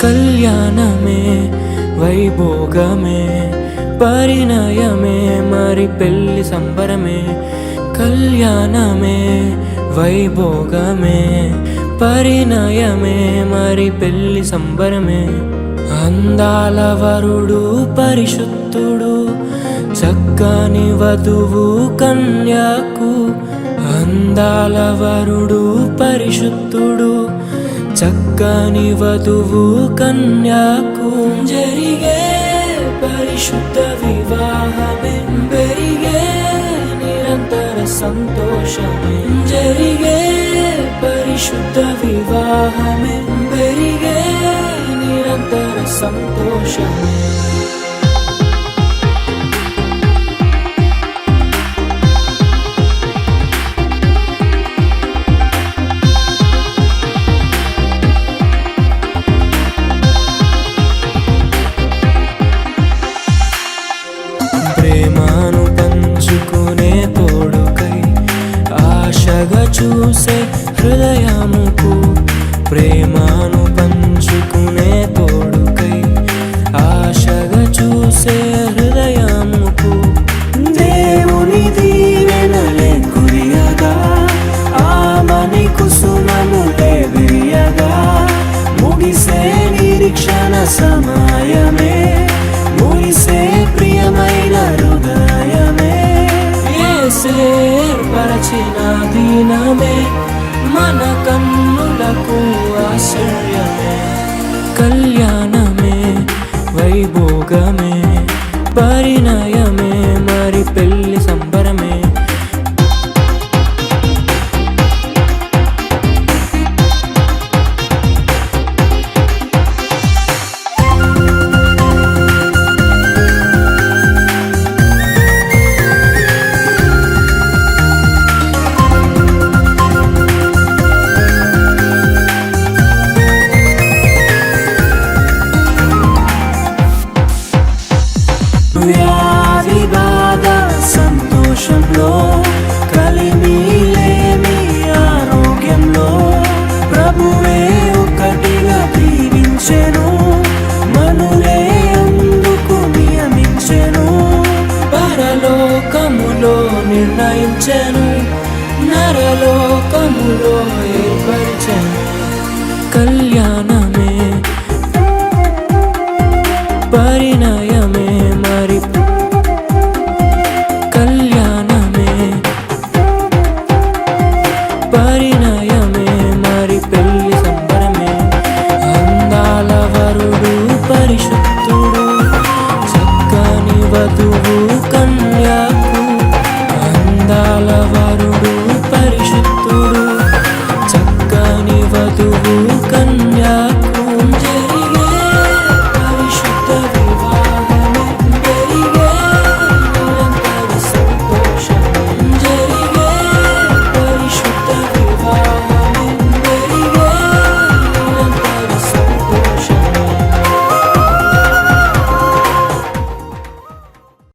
కళ్యాణమే వైభోగమే పరిణయమే మరి పెళ్లి సంబరమే. కళ్యాణమే వైభోగమే పరిణయమే మరి పెళ్లి సంబరమే. అందాల వరుడు పరిశుద్ధుడు చక్కని వధువు కన్యాకు. అందాల వరుడు పరిశుద్ధుడు చక్కని వధువు కన్యాకు. జరిగే పరిశుద్ధ వివాహమే పెరిగే నిరంతర సంతోషమే. జరిగే పరిశుద్ధ వివాహమే పెరిగే నిరంతర సంతోషమే. ప్రేమను పంచుకునే తోడుకై ఆశగా చూసే హృదయముకు. ప్రేమను పంచుకునే తోడుకై ఆశగా చూసే హృదయముకు. దేవుని దీవెనలే కురియగా ఆమని కుసుమములే విరియగా. ముగిసే నిరీక్షణ సమయమే ముగిసే ప్రియమైన హృదయమే. ఏర్పరచిన దీనమే మన కన్నులకు ఆశ్చర్యమే. కళ్యాణమే వైభోగ